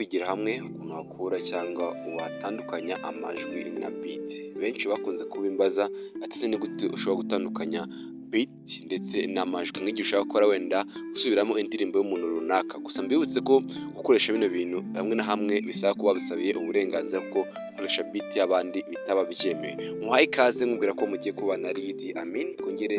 kwigira hamwe ukuntu wakura cyangwa watandukanya amajwi na beat. Benshi bakunze kubimbaza ati se ni gute ushobora gutandukanya beat ndetse n'amajwi, nk'igihe ushaka gukora wenda gusubiramo indirimbo y'umuntu runaka. Gusa mbibutse ko gukoresha bino bintu hamwe na hamwe bisaba kuba bisabiye uburenganzira bwo gukoresha beat y'abandi bitaba byemewe. Muhaye ikaze nkubwira ko mugiye kubana Lidi Amin. Kongere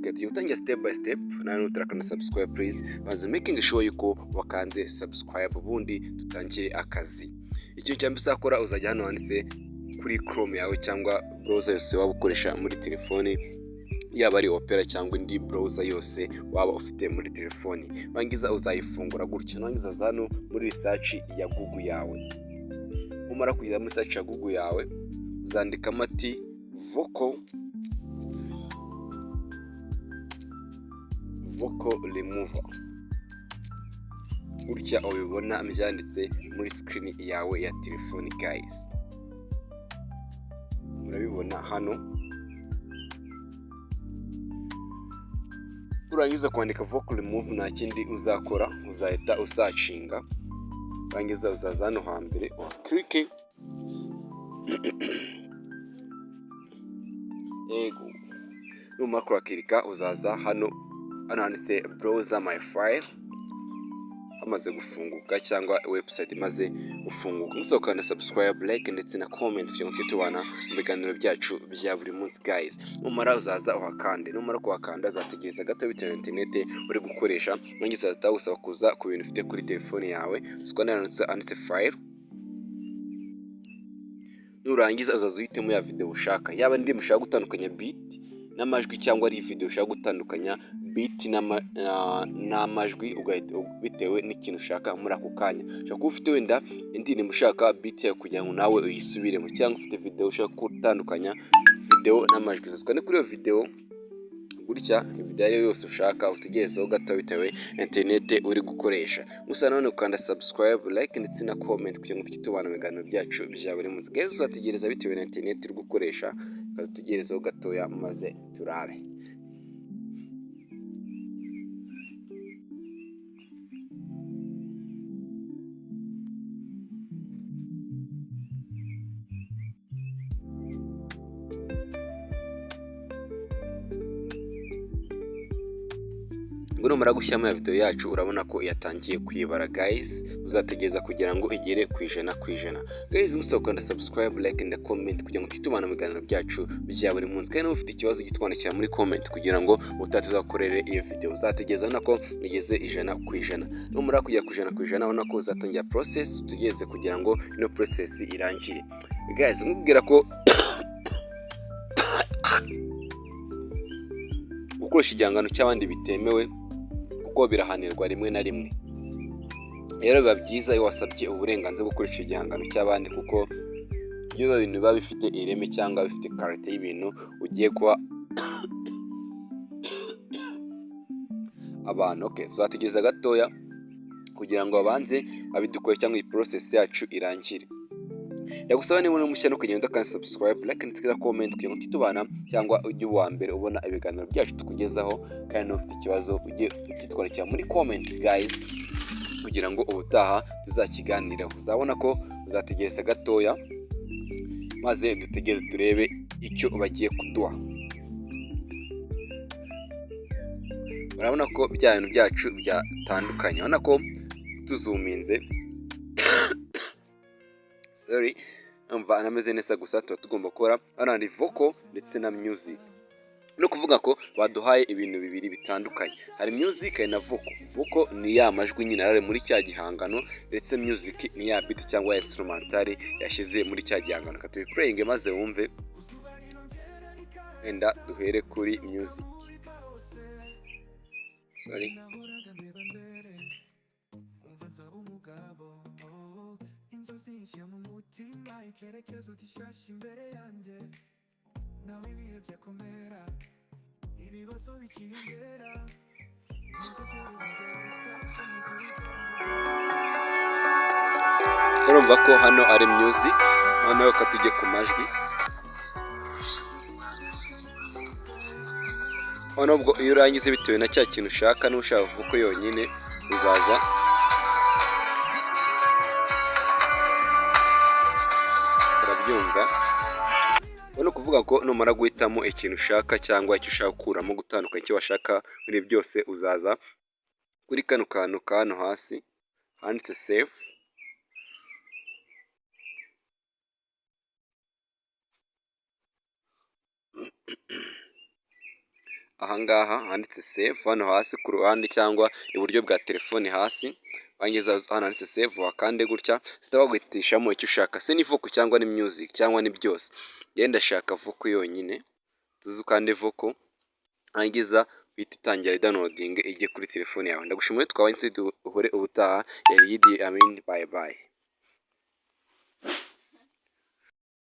tugiye gutangira step by step, nawe utarakanda subscribe please banza making sure yuko wakanze subscribe ubundi tutangire akazi. Icyo cyambi uzakora uzajya hano handitse kuri Chrome yawe cyangwa browser yose waba ukoresha muri telefoni, yaba ari Opera cyangwa indi browser yose waba ufite muri telefoni. Wangiza uzayifungura gutya, wangiza hano muri research ya Google yawe. Umara kujya muri search ya Google yawe uzandika mati vocal remover. Gutya ubibona byanditse muri screen yawe ya telefoni guys. Urabibona hano. Urangiza kwandika vocal remove, nta kindi uzakora uzahita usacinga. Urangiza uzaza hano hambere click numara kurakirika uzaza hano handitse browser my file. Amaze gufunguka cyangwa website imaze gufunguka, musohoka na subscribe, like ndetse na comment kugira ngo tubana mu biganiro byacu bya buri munsi guys. Numara uzaza uhakande, numara kuhakanda uzategereza gato bitewe na internet uri gukoresha. Nongiza uzatawusaba kuza ku bintu ufite kuri telefone yawe, uskandana handitse file. Nurangiza uzaza uhitemo ya video ushaka, yaba ndi mushaka gutandukanya beat n'amajwi cyangwa ari video ushaka gutandukanya beat n'amajwi bitewe n'ikintu ushaka muri ako kanya. Ushaka kuba ufite wenda indirimbo ushaka beat ya kugira ngo nawe uyisubiremo, cyangwa ufite video ushaka gutandukanya video n'amajwi. Uzakanda kuri iyo video gutya, video ariyo yose ushaka utegerezaho gato bitewe na internet uri gukoresha. Gusa none ukanda subscribe, like ndetse na comment kugira ngo tubana mu biganiro byacu bya buri munsi guys. Uzategereza bitewe na internet uri gukoresha, utegerezaho gatoya maze turabe. Ngo numara gushyiramo ya video yacu urabona ko yatangiye kwibara guys. Uzategereza kugira ngo igere ku ijana guys. Musokanda subscribe, like and comment kugira ngo tubana mu biganiro byacu bya buri munsi. Kandi ufite ikibazo gitwandikira muri comment kugira ngo utatuzakorere iyo video. Uzategereza nako igeze 100%. Numara kujya ku 100% urabona ko uzatangira process, utegereze kugira ngo ino process irangire guys. Mubwira ko gukoresha igihangano cy'abandi bitemewe kuko birahanirwa rimwe na rimwe. Rero biba byiza iyo wasabye uburenganzira bwo gukoresha igihangano cy'abandi, kuko iyo ibintu biba bifite ireme cyangwa bifite karite y'ibintu ugiye kuba abantu. Tuzategereza gatoya kugira ngo abanze abidukore cyangwa iyi process yacu irangire. Yagusaba niba uri mushya no kugenda kandi subscribe, like ndetse na comment kugira ngo tubana cyangwa ujye uwa mbere ubona ibiganiro byacu tukugezaho. Kandi ufite ikibazo ujye utitwarikira muri comment guys kugira ngo ubutaha tuzakiganiraho. Uzabona ko uzategereza gatoya maze dutegereze turebe icyo bagiye kuduha. Urabona ko bya bintu byacu byatandukanye, urabona ko tuzuminze sorry umva nameze neza. Gusa tuba tugomba gukora hano vocal ndetse na music. No kuvuga ko baduhaye ibintu bibiri bitandukanye, hari music na vocal. Vocal ni ya majwi nyine arare muri cya gihangano, ndetse music ni ya beat cyangwa instrumental yashize muri cya gihangano. Katuye playing maze wumve. Enda duhere kuri music. Sorry. Urumva ko hano ari music, noneho katujye ku majwi. Nubwo iyo urangize bitewe na cya kintu ushaka, n'ushaka kuko yonyine uzaza urabyumva. Ni ukuvuga ko numara guhitamo ikintu ushaka cyangwa icyo ushaka gukuramo gutandukanya icyo washaka muri byose, uzaza kuri kano kantu ka hano hasi handitse save. Ahangaha handitse save hano hasi ku ruhande cyangwa iburyo bwa telefone hasi, wangiza hano handitse save wakande gutya, zihita baguhitishamo icyo ushaka, se ni vocal cyangwa ni music cyangwa ni byose. Njye ndashaka vocal yonyine, tuzi ukande vocal, wangiza uhita itangira downloading ijye kuri telefone yawe. Ndagushimiye, twabanye duhure ubutaha. Yari Idi Amin, bye bye.